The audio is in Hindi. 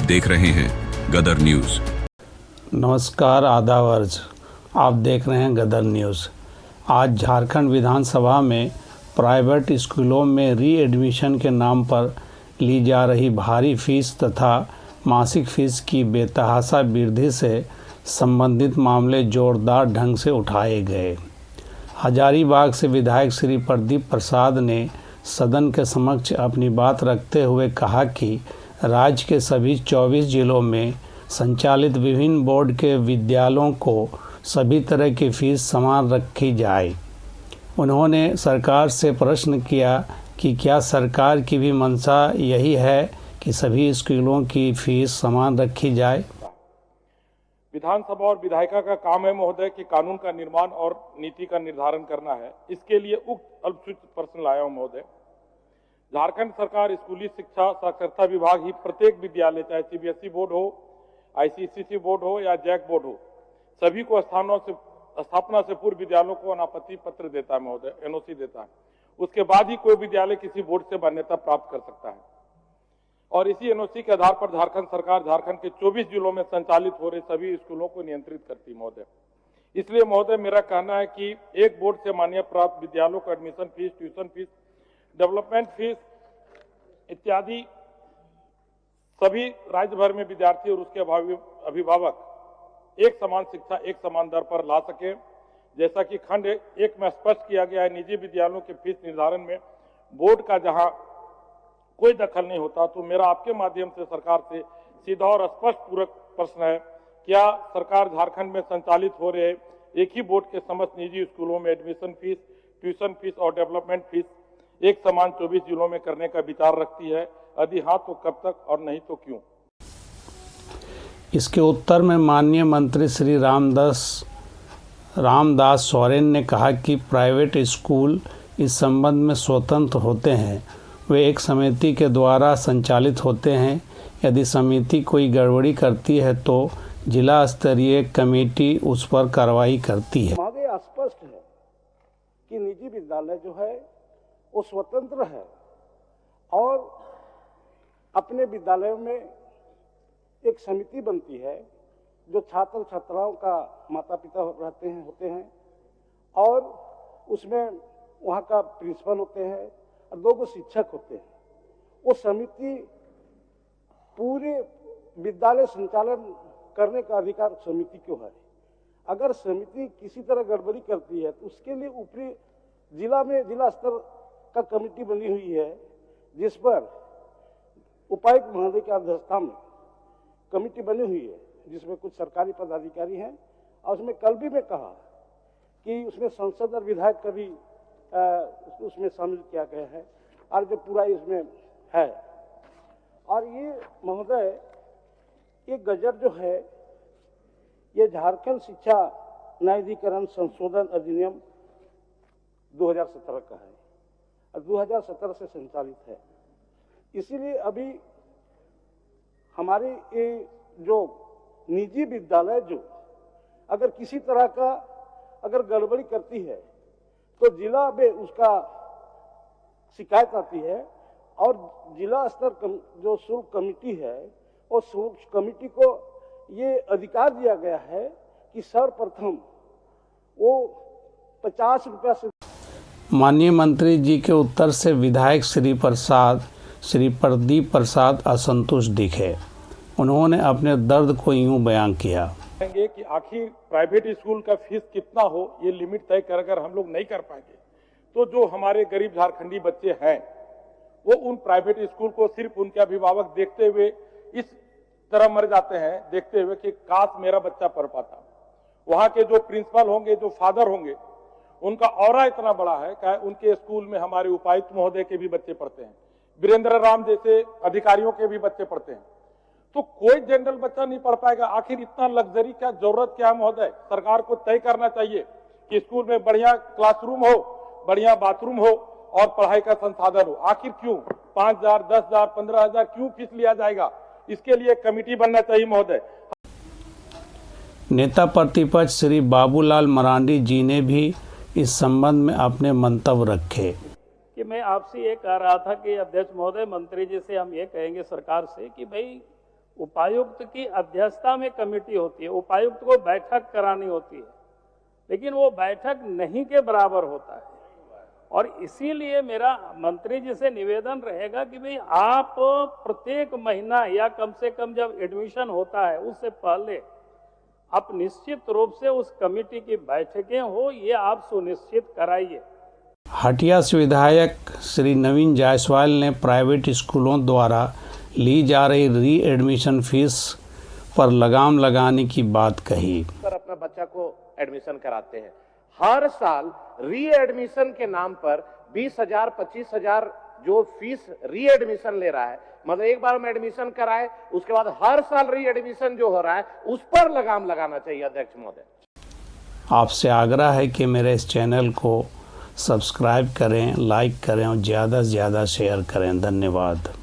देख रहे हैं गदर न्यूज। नमस्कार, आदावर्ज, आप देख रहे हैं गदर न्यूज़। आज झारखंड विधानसभा में प्राइवेट स्कूलों में री एडमिशन के नाम पर ली जा रही भारी फीस तथा मासिक फीस की बेतहाशा वृद्धि से संबंधित मामले जोरदार ढंग से उठाए गए। हजारीबाग से विधायक श्री प्रदीप प्रसाद ने सदन के समक्ष अपनी बात रखते हुए कहा कि राज्य के सभी 24 जिलों में संचालित विभिन्न बोर्ड के विद्यालयों को सभी तरह की फीस समान रखी जाए। उन्होंने सरकार से प्रश्न किया कि क्या सरकार की भी मंशा यही है कि सभी स्कूलों की फीस समान रखी जाए। विधानसभा और विधायिका का काम है महोदय कि कानून का निर्माण और नीति का निर्धारण करना है। इसके लिए उक्त अल्पसूचित प्रश्न लाया हूं महोदय। झारखंड सरकार स्कूली शिक्षा साक्षरता विभाग ही प्रत्येक विद्यालय, चाहे सीबीएसई बोर्ड हो, आईसीएसई बोर्ड हो या जैक बोर्ड हो, सभी को स्थापना से पूर्व विद्यालयों को अनापत्ति पत्र देता है महोदय, एनओसी देता है। उसके बाद ही कोई विद्यालय किसी बोर्ड से मान्यता प्राप्त कर सकता है और इसी एनओसी के आधार पर झारखंड सरकार झारखंड के 24 जिलों में संचालित हो रहे सभी स्कूलों को नियंत्रित करती है महोदय। इसलिए महोदय मेरा कहना है कि एक बोर्ड से मान्यता प्राप्त विद्यालयों को admission fees, tuition fees, development fees इत्यादि सभी राज्य भर में विद्यार्थी और उसके अभिभावक एक समान शिक्षा एक समान दर पर ला सके। जैसा कि खंड 1 में स्पष्ट किया गया है, निजी विद्यालयों के फीस निर्धारण में बोर्ड का जहां कोई दखल नहीं होता, तो मेरा आपके माध्यम से सरकार से सीधा और स्पष्ट पूरक प्रश्न है, क्या सरकार झारखंड में संचालित हो रहे एक ही बोर्ड के समस्त निजी स्कूलों में एडमिशन फीस, ट्यूशन फीस और डेवलपमेंट फीस एक समान 24 जिलों में करने का विचार रखती है? यदि हाँ तो कब तक और नहीं तो क्यों? इसके उत्तर में माननीय मंत्री श्री रामदास सोरेन ने कहा कि प्राइवेट स्कूल इस संबंध में स्वतंत्र होते हैं। वे एक समिति के द्वारा संचालित होते हैं। यदि समिति कोई गड़बड़ी करती है तो जिला स्तरीय कमेटी उस पर कार्रवाई करती है। हमारे स्पष्ट है कि निजी विद्यालय जो है वो स्वतंत्र है और अपने विद्यालयों में एक समिति बनती है जो छात्र छात्राओं का माता पिता होते हैं और उसमें वहाँ का प्रिंसिपल होते हैं और 2 शिक्षक होते हैं। वो समिति पूरे विद्यालय संचालन करने का अधिकार समिति को है। अगर समिति किसी तरह गड़बड़ी करती है तो उसके लिए ऊपरी जिला स्तर का कमेटी बनी हुई है, जिस पर उपायुक्त महोदय की अध्यक्षता में कमेटी बनी हुई है, जिसमें कुछ सरकारी पदाधिकारी हैं और उसमें कल भी मैं कहा कि उसमें सांसद और विधायक का भी उसमें शामिल किया गया है और जो पूरा इसमें है। और ये महोदय ये गजट जो है ये झारखंड शिक्षा न्यायाधिकरण संशोधन अधिनियम 2017 का है और 2017 से संचालित है। इसीलिए अभी हमारे ये जो निजी विद्यालय जो अगर किसी तरह का अगर गड़बड़ी करती है तो जिला में उसका शिकायत आती है और जिला स्तर जो शुल्क कमेटी है और शुल्क कमेटी को ये अधिकार दिया गया है कि सर्वप्रथम वो 50 रुपया से। माननीय मंत्री जी के उत्तर से विधायक श्री प्रदीप प्रसाद असंतुष्ट दिखे। उन्होंने अपने दर्द को यूं बयान किया कि आखिर प्राइवेट स्कूल का फीस कितना हो ये लिमिट तय कर अगर हम लोग नहीं कर पाएंगे तो जो हमारे गरीब झारखंडी बच्चे हैं वो उन प्राइवेट स्कूल को सिर्फ उनके अभिभावक देखते हुए इस तरह मर जाते हैं, देखते हुए कि काश मेरा बच्चा पढ़ पाता। वहां के जो प्रिंसिपल होंगे, जो फादर होंगे, उनका ऑरा इतना बड़ा है कि उनके स्कूल में हमारे उपायुक्त महोदय के भी बच्चे पढ़ते हैं, वीरेंद्र राम जैसे अधिकारियों के भी बच्चे पढ़ते हैं। तो कोई जनरल बच्चा नहीं पढ़ पाएगा। आखिर इतना लग्जरी क्या जरूरत क्या है महोदय? सरकार को तय करना चाहिए कि स्कूल में बढ़िया क्लासरूम हो, बढ़िया बाथरूम हो और पढ़ाई का संसाधन हो। आखिर क्यों 5,000, 10,000, 15,000 क्यों फीस लिया जाएगा? इसके लिए कमेटी बनना चाहिए महोदय। नेता प्रतिपक्ष श्री बाबूलाल मरांडी जी ने भी इस संबंध में अपने मंतव्य रखे कि मैं आपसे ये कह रहा था कि अध्यक्ष महोदय, मंत्री जी से हम ये कहेंगे सरकार से कि भाई उपायुक्त की अध्यक्षता में कमेटी होती है, उपायुक्त को बैठक करानी होती है, लेकिन वो बैठक नहीं के बराबर होता है। और इसीलिए मेरा मंत्री जी से निवेदन रहेगा कि भाई आप प्रत्येक महीना या कम से कम जब एडमिशन होता है उससे पहले आप निश्चित रूप से उस कमेटी की बैठकें हो, ये आप सुनिश्चित कराइए। हटिया से विधायक श्री नवीन जायसवाल ने प्राइवेट स्कूलों द्वारा ली जा रही री एडमिशन फीस पर लगाम लगाने की बात कही। पर अपना बच्चा को एडमिशन कराते हैं, हर साल री एडमिशन के नाम पर 20,000 25,000 जो फीस री एडमिशन ले रहा है, मतलब एक बार में एडमिशन कराए उसके बाद हर साल री एडमिशन जो हो रहा है उस पर लगाम लगाना चाहिए। अध्यक्ष महोदय, आपसे आग्रह है कि मेरे इस चैनल को सब्सक्राइब करें, लाइक करें और ज़्यादा से ज़्यादा शेयर करें। धन्यवाद।